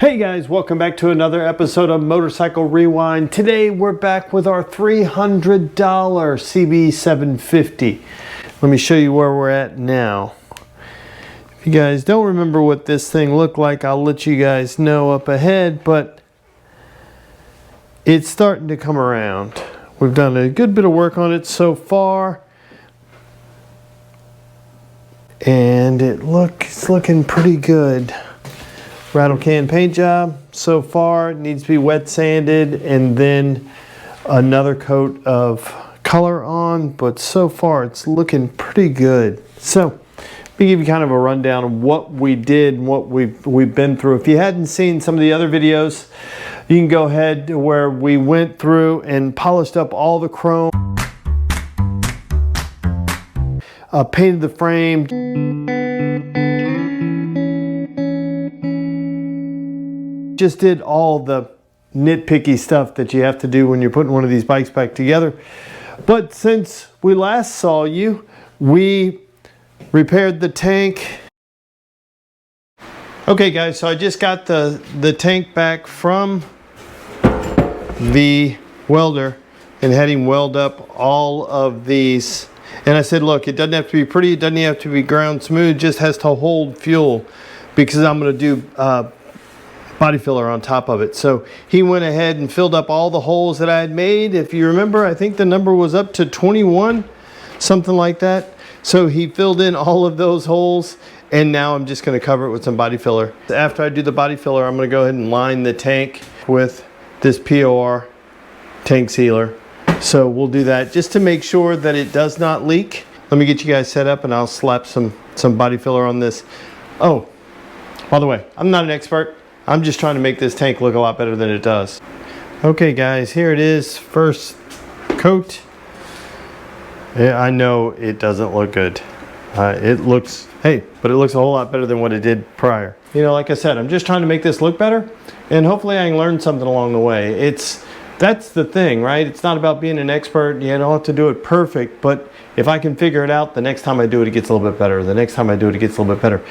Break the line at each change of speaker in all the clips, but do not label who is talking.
Hey guys, welcome back to another episode of Motorcycle Rewind. Today we're back with our $300 CB750. Let me show you where we're at now. If you guys don't remember what this thing looked like, I'll let you guys know up ahead, but it's starting to come around. We've done a good bit of work on it so far, and it's looking pretty good. Rattle can paint job so far. It needs to be wet sanded and then another coat of color on, but so far it's looking pretty good. So let me give you kind of a rundown of what we did and what we've been through. If you hadn't seen some of the other videos, you can go ahead to where we went through and polished up all the chrome, painted the frame, just did all the nitpicky stuff that you have to do when you're putting one of these bikes back together. But since we last saw you, we repaired the tank. Okay guys, so I just got the tank back from the welder and had him weld up all of these. And I said, look, it doesn't have to be pretty, it doesn't have to be ground smooth, it just has to hold fuel, because I'm going to do body filler on top of it. So he went ahead and filled up all the holes that I had made. If you remember, I think the number was up to 21, something like that. So he filled in all of those holes, and now I'm just going to cover it with some body filler. After I do the body filler, I'm going to go ahead and line the tank with this POR tank sealer. So we'll do that just to make sure that it does not leak. Let me get you guys set up and I'll slap some body filler on this. Oh, by the way, I'm not an expert. I'm just trying to make this tank look a lot better than it does. Okay guys, here it is, first coat. Yeah, I know it doesn't look good. But it looks a whole lot better than what it did prior. You know, like I said, I'm just trying to make this look better, and hopefully I can learn something along the way. That's the thing, right? It's not about being an expert. You don't have to do it perfect, but if I can figure it out, the next time I do it, it gets a little bit better. The next time I do it, it gets a little bit better.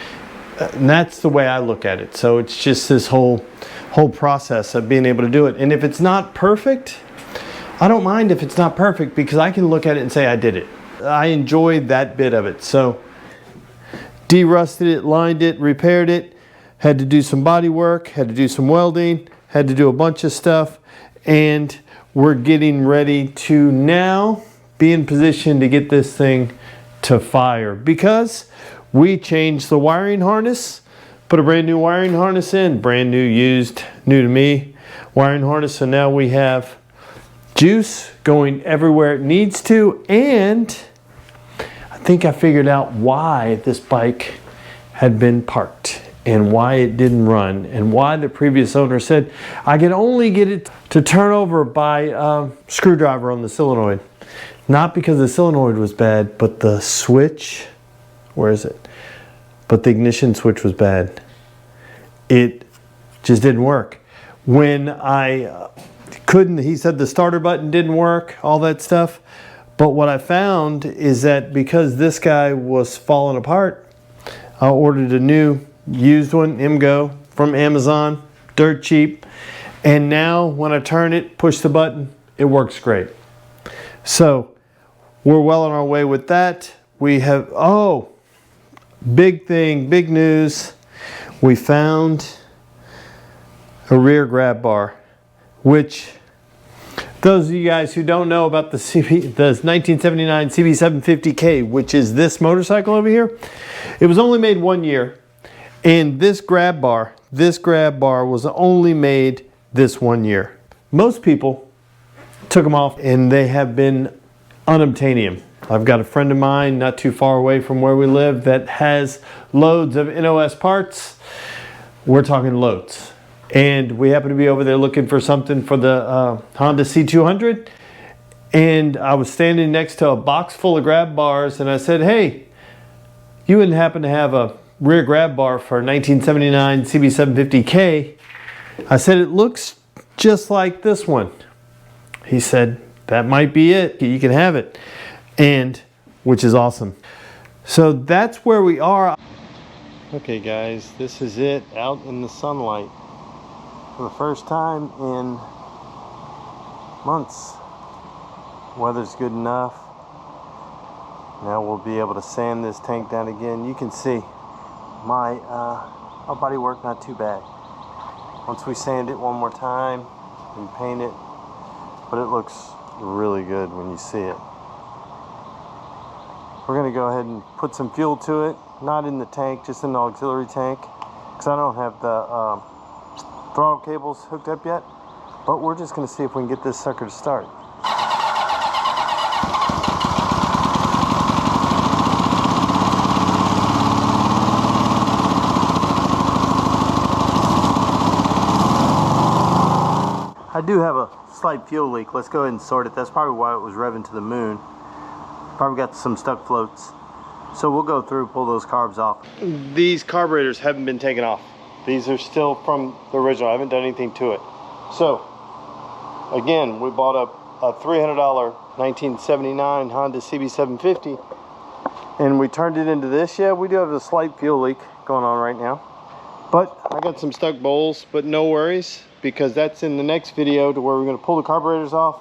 And that's the way I look at it. So it's just this whole process of being able to do it. And if it's not perfect, I don't mind if it's not perfect, because I can look at it and say I did it. I enjoyed that bit of it. So de-rusted it, lined it, repaired it, had to do some body work, had to do some welding, had to do a bunch of stuff, and we're getting ready to now be in position to get this thing to fire, because we changed the wiring harness, put a brand new wiring harness in, brand new, used, new to me wiring harness. So now we have juice going everywhere it needs to, and I think I figured out why this bike had been parked and why it didn't run, and why the previous owner said I could only get it to turn over by a screwdriver on the solenoid. Not because the solenoid was bad, but the switch, where is it? But the ignition switch was bad. It just didn't work. When I couldn't, he said the starter button didn't work, all that stuff. But what I found is that because this guy was falling apart, I ordered a new used one, MGO, from Amazon, dirt cheap. And now when I turn it, push the button, it works great. So we're well on our way with that. We have, big thing, big news. We found a rear grab bar, which those of you guys who don't know about the 1979 CB750K, which is this motorcycle over here, it was only made 1 year. And this grab bar was only made this 1 year. Most people took them off and they have been unobtainium. I've got a friend of mine not too far away from where we live that has loads of NOS parts. We're talking loads. And we happen to be over there looking for something for the Honda C200. And I was standing next to a box full of grab bars, and I said, hey, you wouldn't happen to have a rear grab bar for a 1979 CB750K? I said, it looks just like this one. He said, that might be it. You can have it. And which is awesome. So that's where we are. Okay guys, this is it out in the sunlight. for the first time in months. Weather's good enough. Now we'll be able to sand this tank down again. You can see my body work not too bad. Once we sand it one more time and paint it, but it looks really good when you see it. We're gonna go ahead and put some fuel to it, not in the tank, just in the auxiliary tank, because I don't have the throttle cables hooked up yet, but we're just gonna see if we can get this sucker to start. I do have a slight fuel leak. Let's go ahead and sort it. That's probably why it was revving to the moon. Probably got some stuck floats. So we'll go through, pull those carbs off. These carburetors haven't been taken off. These are still from the original. I haven't done anything to it. So, again, we bought a $300 1979 Honda CB750, and we turned it into this. Yeah, we do have a slight fuel leak going on right now. But I got some stuck bowls, but no worries, because that's in the next video, to where we're going to pull the carburetors off,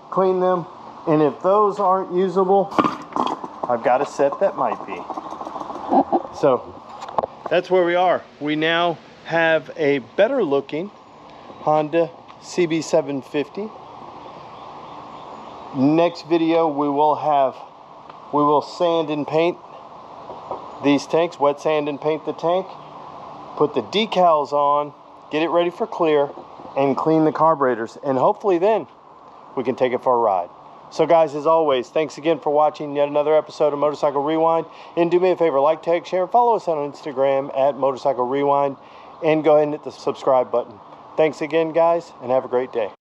clean them, and if those aren't usable, I've got a set that might be. So that's where we are. We now have a better looking Honda CB750. Next video we will sand and paint these tanks, wet sand and paint the tank, put the decals on, get it ready for clear, and clean the carburetors, and hopefully then we can take it for a ride. So guys, as always, thanks again for watching yet another episode of Motorcycle Rewind, and do me a favor, like, tag, share, and follow us on Instagram at Motorcycle Rewind, and go ahead and hit the subscribe button. Thanks again, guys, and have a great day.